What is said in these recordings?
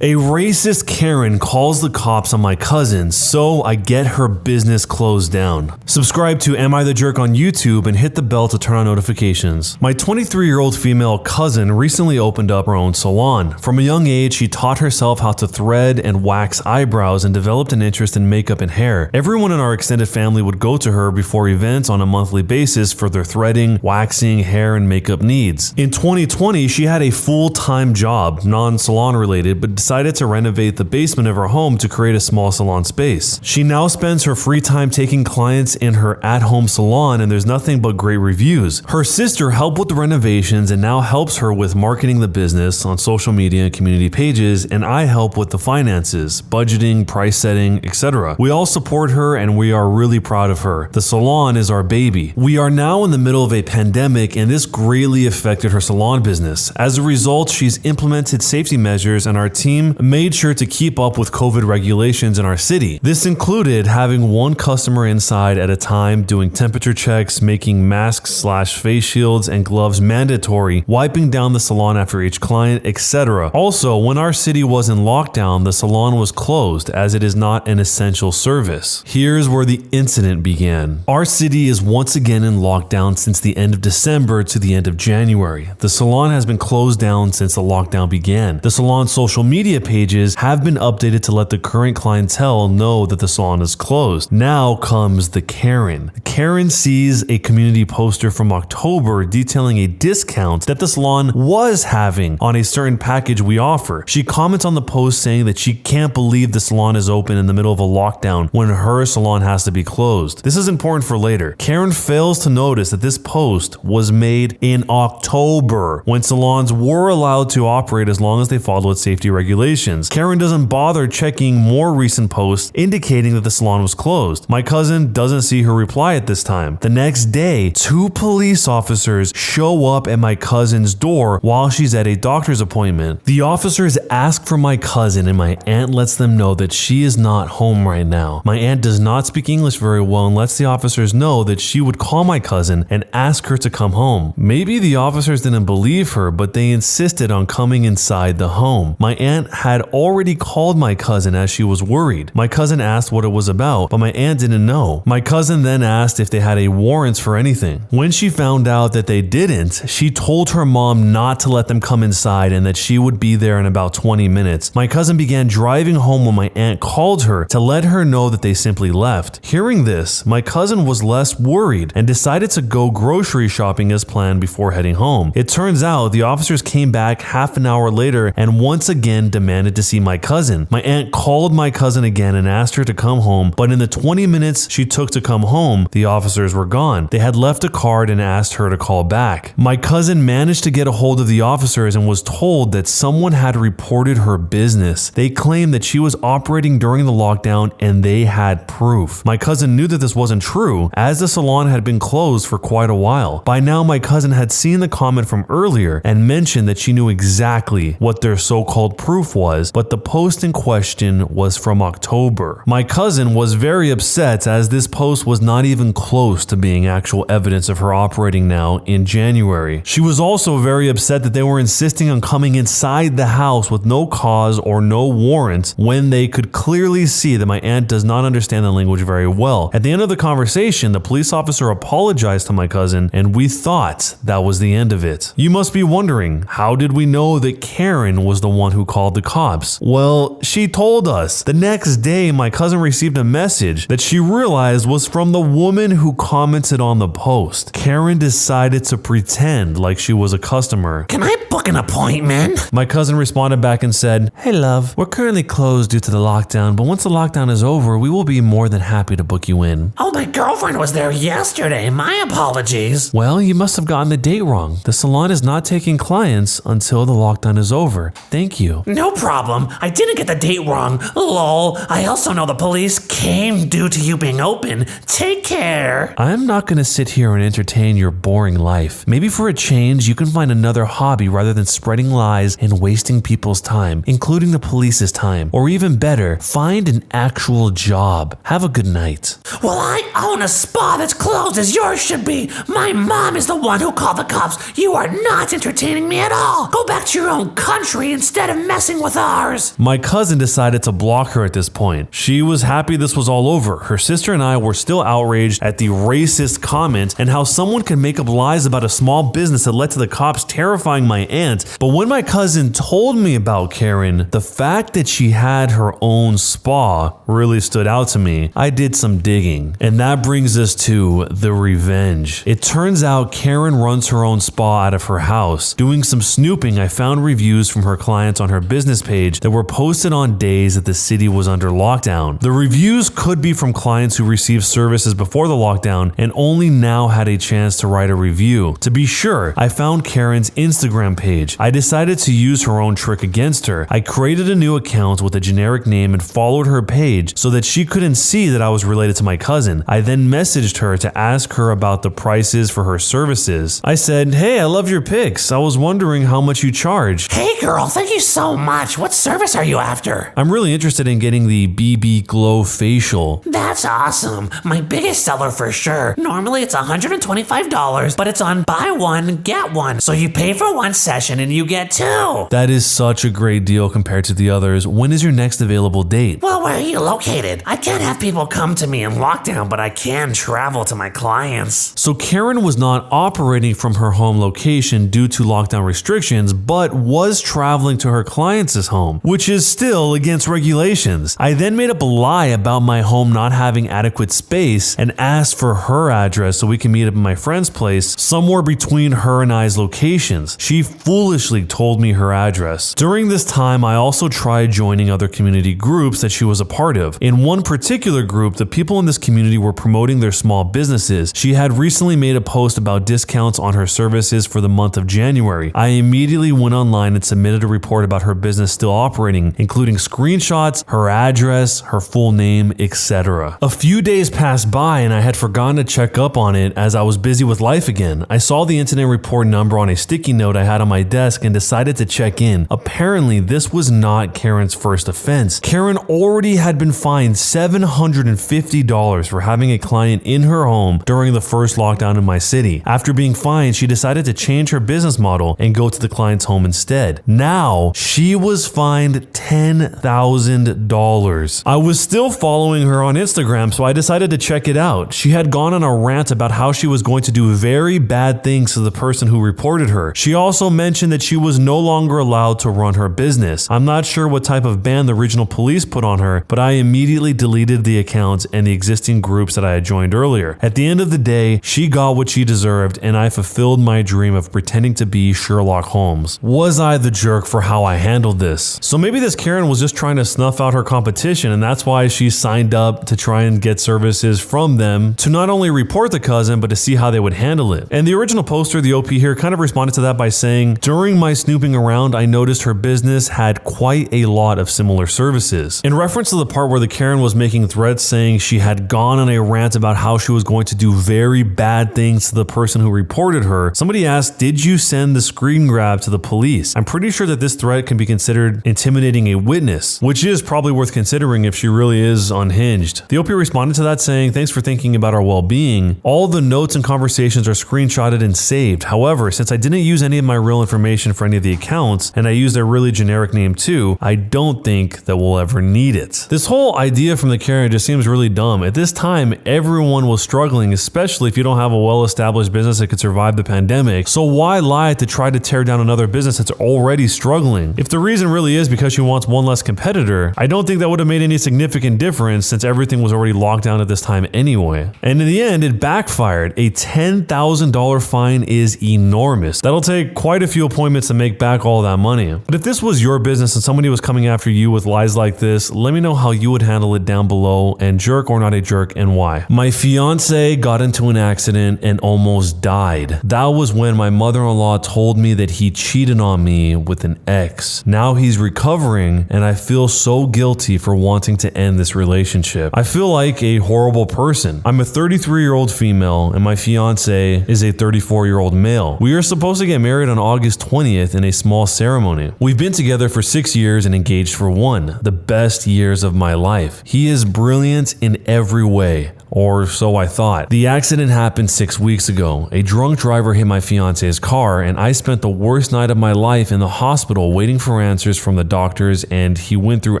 A racist Karen calls the cops on my cousin, so I get her business closed down. Subscribe to Am I the Jerk on YouTube and hit the bell to turn on notifications. My 23-year-old female cousin recently opened up her own salon. From a young age, she taught herself how to thread and wax eyebrows and developed an interest in makeup and hair. Everyone in our extended family would go to her before events on a monthly basis for their threading, waxing, hair, and makeup needs. In 2020, she had a full-time job, non-salon related, but decided to renovate the basement of her home to create a small salon space. She now spends her free time taking clients in her at-home salon, and there's nothing but great reviews. Her sister helped with the renovations and now helps her with marketing the business on social media and community pages, and I help with the finances, budgeting, price setting, etc. We all support her and we are really proud of her. The salon is our baby. We are now in the middle of a pandemic, and this greatly affected her salon business. As a result, she's implemented safety measures, and our team made sure to keep up with COVID regulations in our city. This included having one customer inside at a time, doing temperature checks, making masks/face shields and gloves mandatory, wiping down the salon after each client, etc. Also, when our city was in lockdown, the salon was closed as it is not an essential service. Here's where the incident began. Our city is once again in lockdown since the end of December to the end of January. The salon has been closed down since the lockdown began. The salon's social media pages have been updated to let the current clientele know that the salon is closed. Now comes the Karen. Karen sees a community poster from October detailing a discount that the salon was having on a certain package we offer. She comments on the post saying that she can't believe the salon is open in the middle of a lockdown when her salon has to be closed. This is important for later. Karen fails to notice that this post was made in October when salons were allowed to operate as long as they followed safety regulations. Karen doesn't bother checking more recent posts indicating that the salon was closed. My cousin doesn't see her reply at this time. The next day, 2 police officers show up at my cousin's door while she's at a doctor's appointment. The officers ask for my cousin, and my aunt lets them know that she is not home right now. My aunt does not speak English very well and lets the officers know that she would call my cousin and ask her to come home. Maybe the officers didn't believe her, but they insisted on coming inside the home. My aunt had already called my cousin as she was worried. My cousin asked what it was about, but my aunt didn't know. My cousin then asked if they had a warrants for anything. When she found out that they didn't, she told her mom not to let them come inside and that she would be there in about 20 minutes. My cousin began driving home when my aunt called her to let her know that they simply left. Hearing this, my cousin was less worried and decided to go grocery shopping as planned before heading home. It turns out the officers came back half an hour later and once again demanded to see my cousin. My aunt called my cousin again and asked her to come home, but in the 20 minutes she took to come home, the officers were gone. They had left a card and asked her to call back. My cousin managed to get a hold of the officers and was told that someone had reported her business. They claimed that she was operating during the lockdown and they had proof. My cousin knew that this wasn't true, as the salon had been closed for quite a while. By now, my cousin had seen the comment from earlier and mentioned that she knew exactly what their so-called proof was, but the post in question was from October. My cousin was very upset as this post was not even close to being actual evidence of her operating now in January. She was also very upset that they were insisting on coming inside the house with no cause or no warrant when they could clearly see that my aunt does not understand the language very well. At the end of the conversation, the police officer apologized to my cousin and we thought that was the end of it. You must be wondering, how did we know that Karen was the one who called the cops? Well, she told us. The next day, my cousin received a message that she realized was from the woman who commented on the post. Karen decided to pretend like she was a customer. Can I book an appointment? My cousin responded back and said, "Hey love, we're currently closed due to the lockdown, but once the lockdown is over, we will be more than happy to book you in." Oh, my girlfriend was there yesterday. My apologies. Well, you must have gotten the date wrong. The salon is not taking clients until the lockdown is over. Thank you. No problem. I didn't get the date wrong. Lol. I also know the police came due to you being open. Take care. I'm not going to sit here and entertain your boring life. Maybe for a change, you can find another hobby rather than spreading lies and wasting people's time, including the police's time. Or even better, find an actual job. Have a good night. Well, I own a spa that's closed as yours should be. My mom is the one who called the cops. You are not entertaining me at all. Go back to your own country instead of messing messing with ours. My cousin decided to block her at this point. She was happy this was all over. Her sister and I were still outraged at the racist comment and how someone could make up lies about a small business that led to the cops terrifying my aunt. But when my cousin told me about Karen, the fact that she had her own spa really stood out to me. I did some digging, and that brings us to the revenge. It turns out Karen runs her own spa out of her house. Doing some snooping, I found reviews from her clients on her business page that were posted on days that the city was under lockdown. The reviews could be from clients who received services before the lockdown and only now had a chance to write a review. To be sure, I found Karen's Instagram page. I decided to use her own trick against her. I created a new account with a generic name and followed her page so that she couldn't see that I was related to my cousin. I then messaged her to ask her about the prices for her services. I said, "Hey, I love your pics. I was wondering how much you charge." Hey girl, thank you so much. What service are you after? "I'm really interested in getting the BB Glow facial." That's awesome. My biggest seller for sure. Normally it's $125, but it's on buy one, get one. So you pay for one session and you get two. That is such a great deal compared to the others. When is your next available date? Well, where are you located? I can't have people come to me in lockdown, but I can travel to my clients. So Karen was not operating from her home location due to lockdown restrictions, but was traveling to her clients' home, which is still against regulations. I then made up a lie about my home not having adequate space and asked for her address so we can meet up at my friend's place somewhere between her and I's locations. She foolishly told me her address. During this time, I also tried joining other community groups that she was a part of. In one particular group, the people in this community were promoting their small businesses. She had recently made a post about discounts on her services for the month of January. I immediately went online and submitted a report about her business still operating, including screenshots, her address, her full name, etc. A few days passed by and I had forgotten to check up on it as I was busy with life again. I saw the incident report number on a sticky note I had on my desk and decided to check in. Apparently, this was not Karen's first offense. Karen already had been fined $750 for having a client in her home during the first lockdown in my city. After being fined, she decided to change her business model and go to the client's home instead. Now, she was fined $10,000. I was still following her on Instagram, so I decided to check it out. She had gone on a rant about how she was going to do very bad things to the person who reported her. She also mentioned that she was no longer allowed to run her business. I'm not sure what type of ban the regional police put on her, but I immediately deleted the accounts and the existing groups that I had joined earlier. At the end of the day, she got what she deserved and I fulfilled my dream of pretending to be Sherlock Holmes. Was I the jerk for how I handled this? So maybe this Karen was just trying to snuff out her competition and that's why she signed up to try and get services from them to not only report the cousin, but to see how they would handle it. And the original poster, the OP here, kind of responded to that by saying, "During my snooping around, I noticed her business had quite a lot of similar services." In reference to the part where the Karen was making threats saying she had gone on a rant about how she was going to do very bad things to the person who reported her, somebody asked, "Did you send the screen grab to the police?" I'm pretty sure that this threat can be considered intimidating a witness, which is probably worth considering if she really is unhinged. The OP responded to that saying, "Thanks for thinking about our well-being. All the notes and conversations are screenshotted and saved. However, since I didn't use any of my real information for any of the accounts, and I used a really generic name too, I don't think that we'll ever need it." This whole idea from the Karen just seems really dumb. At this time, everyone was struggling, especially if you don't have a well-established business that could survive the pandemic. So why lie to try to tear down another business that's already struggling? If the reason really is because she wants one less competitor, I don't think that would have made any significant difference since everything was already locked down at this time anyway. And in the end, it backfired. A $10,000 fine is enormous. That'll take quite a few appointments to make back all that money. But if this was your business and somebody was coming after you with lies like this, let me know how you would handle it down below, and jerk or not a jerk, and why. My fiance got into an accident and almost died. That was when my mother-in-law told me that he cheated on me with an ex. Now he's recovering and I feel so guilty for wanting to end this relationship. I feel like a horrible person. I'm a 33-year-old female and my fiance is a 34-year-old male. We are supposed to get married on August 20th in a small ceremony. We've been together for 6 years and engaged for 1, the best years of my life. He is brilliant in every way. or so I thought. The accident happened 6 weeks ago. A drunk driver hit my fiance's car, and I spent the worst night of my life in the hospital waiting for answers from the doctors, and he went through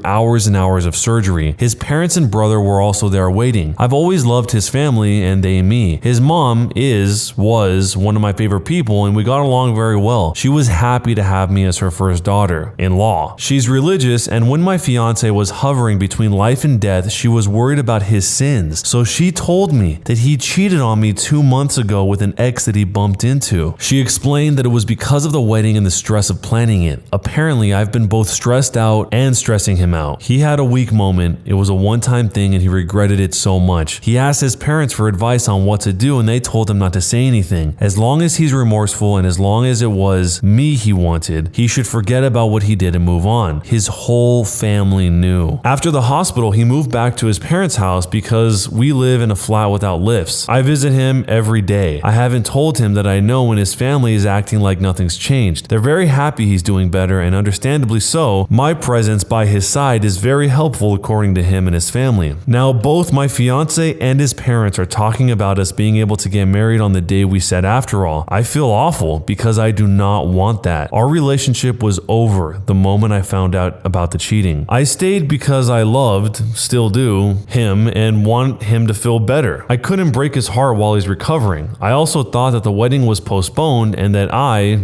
hours and hours of surgery. His parents and brother were also there waiting. I've always loved his family and they me. His mom was one of my favorite people, and we got along very well. She was happy to have me as her first daughter-in-law. She's religious, and when my fiance was hovering between life and death, she was worried about his sins. So she told me that he cheated on me 2 months ago with an ex that he bumped into. She explained that it was because of the wedding and the stress of planning it. Apparently, I've been both stressed out and stressing him out. He had a weak moment. It was a one-time thing and he regretted it so much. He asked his parents for advice on what to do, and they told him not to say anything. As long as he's remorseful and as long as it was me he wanted, he should forget about what he did and move on. His whole family knew. After the hospital, he moved back to his parents' house because we live in a flat without lifts. I visit him every day. I haven't told him that I know when his family is acting like nothing's changed. They're very happy he's doing better, and understandably so. My presence by his side is very helpful according to him and his family. Now, both my fiance and his parents are talking about us being able to get married on the day we said after all. I feel awful because I do not want that. Our relationship was over the moment I found out about the cheating. I stayed because I loved, still do, him and want him to feel better. I couldn't break his heart while he's recovering. I also thought that the wedding was postponed and that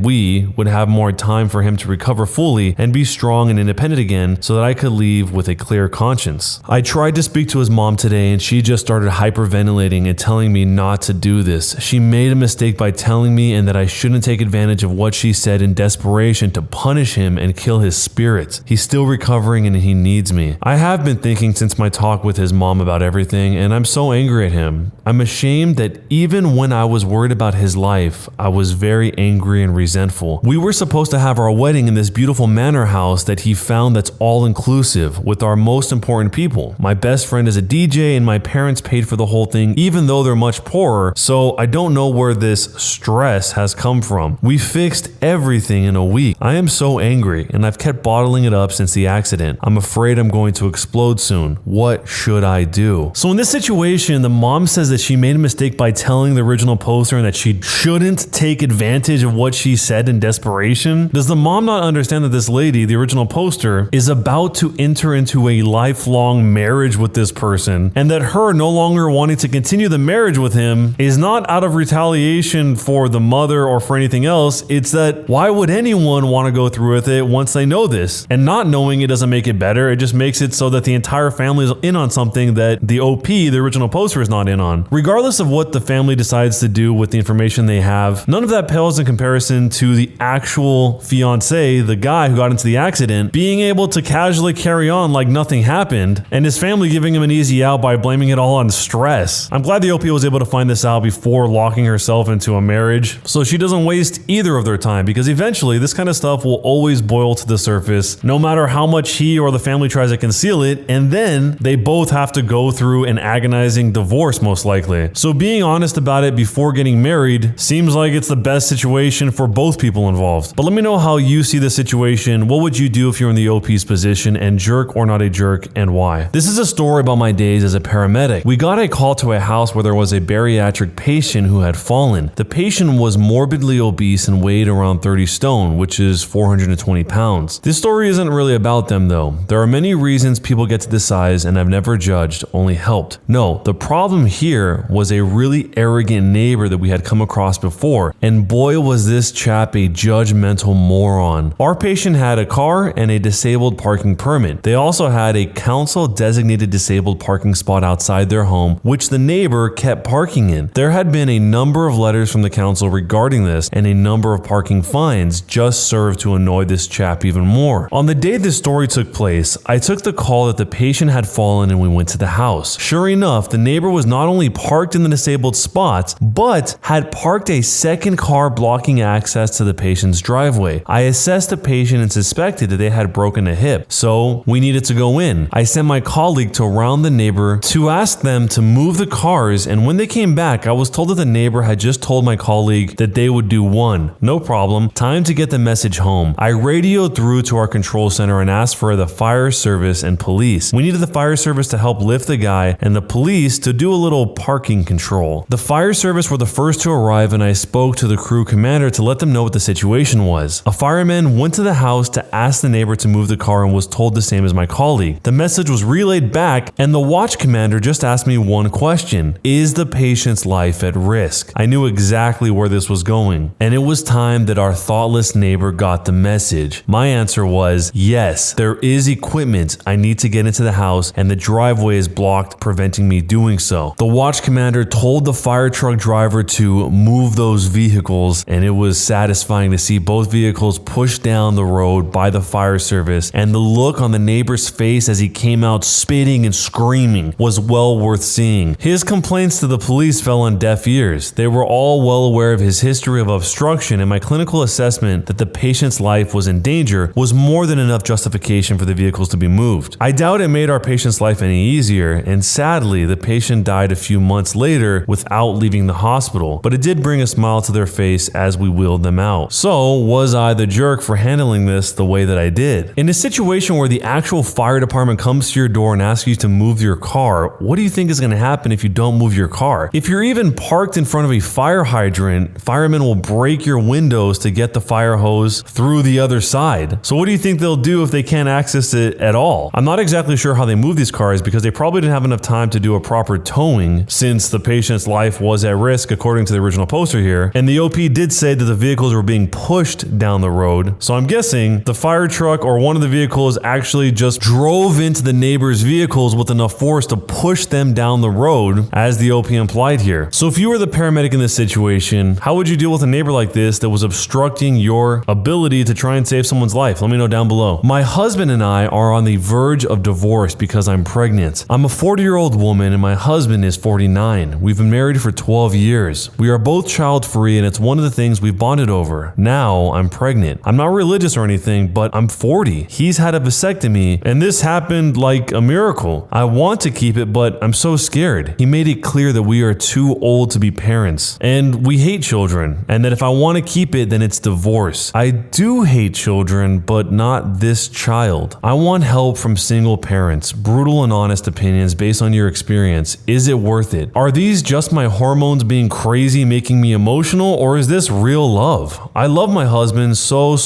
we would have more time for him to recover fully and be strong and independent again so that I could leave with a clear conscience. I tried to speak to his mom today and she just started hyperventilating and telling me not to do this. She made a mistake by telling me and that I shouldn't take advantage of what she said in desperation to punish him and kill his spirit. He's still recovering and he needs me. I have been thinking since my talk with his mom about everything, and I'm so angry at him. I'm ashamed that even when I was worried about his life, I was very angry and resentful. We were supposed to have our wedding in this beautiful manor house that he found that's all inclusive with our most important people. My best friend is a DJ and my parents paid for the whole thing even though they're much poorer, so I don't know where this stress has come from. We fixed everything in a week. I am so angry and I've kept bottling it up since the accident. I'm afraid I'm going to explode soon. What should I do? So in this situation, the mom says that she made a mistake by telling the original poster and that she shouldn't take advantage of what she said in desperation. Does the mom not understand that this lady, the original poster, is about to enter into a lifelong marriage with this person, and that her no longer wanting to continue the marriage with him is not out of retaliation for the mother or for anything else? It's that why would anyone want to go through with it once they know this? And not knowing it doesn't make it better. It just makes it so that the entire family is in on something that the OP, the original poster, is not in on. Regardless of what the family decides to do with the information they have, none of that pales in comparison to the actual fiance, the guy who got into the accident, being able to casually carry on like nothing happened, and his family giving him an easy out by blaming it all on stress. I'm glad the OP was able to find this out before locking herself into a marriage, so she doesn't waste either of their time, because eventually this kind of stuff will always boil to the surface, no matter how much he or the family tries to conceal it, and then they both have to go through an agonizing divorce most likely. So being honest about it before getting married seems like it's the best situation for both people involved. But let me know how you see the situation. What would you do if you're in the OP's position, and jerk or not a jerk, and why? This is a story about my days as a paramedic. We got a call to a house where there was a bariatric patient who had fallen. The patient was morbidly obese and weighed around 30 stone, which is 420 pounds. This story isn't really about them though. There are many reasons people get to this size, and I've never judged, only helped. No, the problem here was a really arrogant neighbor that we had come across before, and boy was this chap a judgmental moron. Our patient had a car and a disabled parking permit. They also had a council designated disabled parking spot outside their home, which the neighbor kept parking in. There had been a number of letters from the council regarding this, and a number of parking fines just served to annoy this chap even more. On the day this story took place, I took the call that the patient had fallen and we went to the house. Sure enough, the neighbor was not only parked in the disabled spot, but had parked a second car blocking access to the patient's driveway. I assessed the patient and suspected that they had broken a hip, so we needed to go in. I sent my colleague to round the neighbor to ask them to move the cars, and when they came back, I was told that the neighbor had just told my colleague that they would do one. No problem. Time to get the message home. I radioed through to our control center and asked for the fire service and police. We needed the fire service to help lift the guy, and the police police to do a little parking control. The fire service were the first to arrive, and I spoke to the crew commander to let them know what the situation was. A fireman went to the house to ask the neighbor to move the car and was told the same as my colleague. The message was relayed back, and the watch commander just asked me one question: is the patient's life at risk? I knew exactly where this was going, and it was time that our thoughtless neighbor got the message. My answer was, yes, there is equipment. I need to get into the house, and the driveway is blocked, preventing me doing so. The watch commander told the fire truck driver to move those vehicles, and it was satisfying to see both vehicles pushed down the road by the fire service, and the look on the neighbor's face as he came out spitting and screaming was well worth seeing. His complaints to the police fell on deaf ears. They were all well aware of his history of obstruction, and my clinical assessment that the patient's life was in danger was more than enough justification for the vehicles to be moved. I doubt it made our patient's life any easier, and sadly, the patient died a few months later without leaving the hospital, but it did bring a smile to their face as we wheeled them out. So, was I the jerk for handling this the way that I did? In a situation where the actual fire department comes to your door and asks you to move your car, what do you think is going to happen if you don't move your car? If you're even parked in front of a fire hydrant, firemen will break your windows to get the fire hose through the other side. So what do you think they'll do if they can't access it at all? I'm not exactly sure how they move these cars because they probably didn't have enough time to do a proper towing since the patient's life was at risk according to the original poster here. And the OP did say that the vehicles were being pushed down the road. So I'm guessing the fire truck or one of the vehicles actually just drove into the neighbor's vehicles with enough force to push them down the road, as the OP implied here. So if you were the paramedic in this situation, how would you deal with a neighbor like this that was obstructing your ability to try and save someone's life? Let me know down below. My husband and I are on the verge of divorce because I'm pregnant. I'm a 40-year-old woman and my husband is 49. We've been married for 12 years. We are both child-free, and it's one of the things we've bonded over. Now I'm pregnant. I'm not religious or anything, but I'm 40. He's had a vasectomy, and this happened like a miracle. I want to keep it, but I'm so scared. He made it clear that we are too old to be parents, and we hate children, and that if I want to keep it, then it's divorce. I do hate children, but not this child. I want help from single parents. Brutal and honest opinions based on your experience. Is it worth it? Are these just my hormones being crazy making me emotional, or is this real love? I love my husband so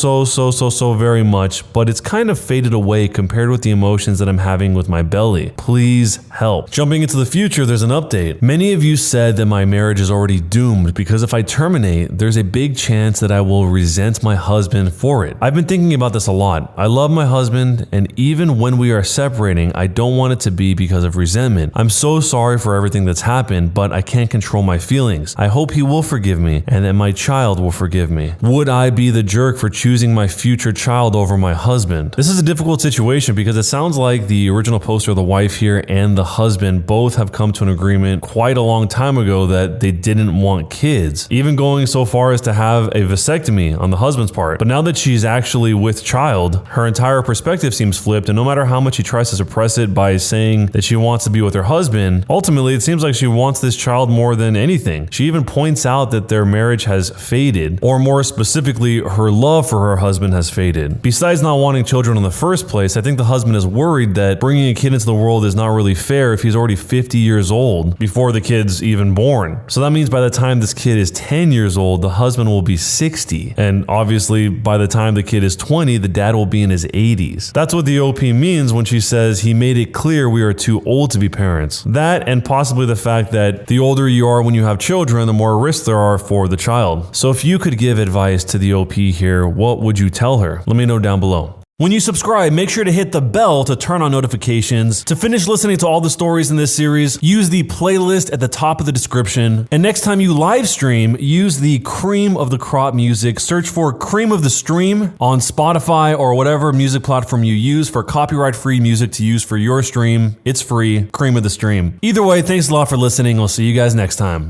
very much, but it's kind of faded away compared with the emotions that I'm having with my belly. Please help. Jumping into the future, there's an update. Many of you said that my marriage is already doomed because if I terminate, there's a big chance that I will resent my husband for it. I've been thinking about this a lot. I love my husband, and even when we are separating, I don't want it to be because of resentment. I'm so sorry for everything that's happened, but I can't control my feelings. I hope he will forgive me and that my child will forgive me. Would I be the jerk for choosing my future child over my husband? This is a difficult situation because it sounds like the original poster, the wife here and the husband both have come to an agreement quite a long time ago that they didn't want kids, even going so far as to have a vasectomy on the husband's part. But now that she's actually with child, her entire perspective seems flipped, and no matter how much she tries to suppress it by saying that she wants to be with her husband, ultimately it seems like she wants this child more than anything. She even points out that their marriage has faded, or more specifically, her love for her husband has faded. Besides not wanting children in the first place, I think the husband is worried that bringing a kid into the world is not really fair if he's already 50 years old before the kid's even born. So that means by the time this kid is 10 years old, the husband will be 60. And obviously by the time the kid is 20, the dad will be in his 80s. That's what the OP means when she says he made it clear we are too old to be parents. That, and possibly the fact that the older you are when you have children, the more risks there are for the child. So if you could give advice to the OP here, what would you tell her? Let me know down below. When you subscribe, make sure to hit the bell to turn on notifications. To finish listening to all the stories in this series, use the playlist at the top of the description. And next time you live stream, use the cream of the crop music. Search for Cream of the Stream on Spotify or whatever music platform you use for copyright-free music to use for your stream. It's free. Cream of the Stream. Either way, thanks a lot for listening. I'll see you guys next time.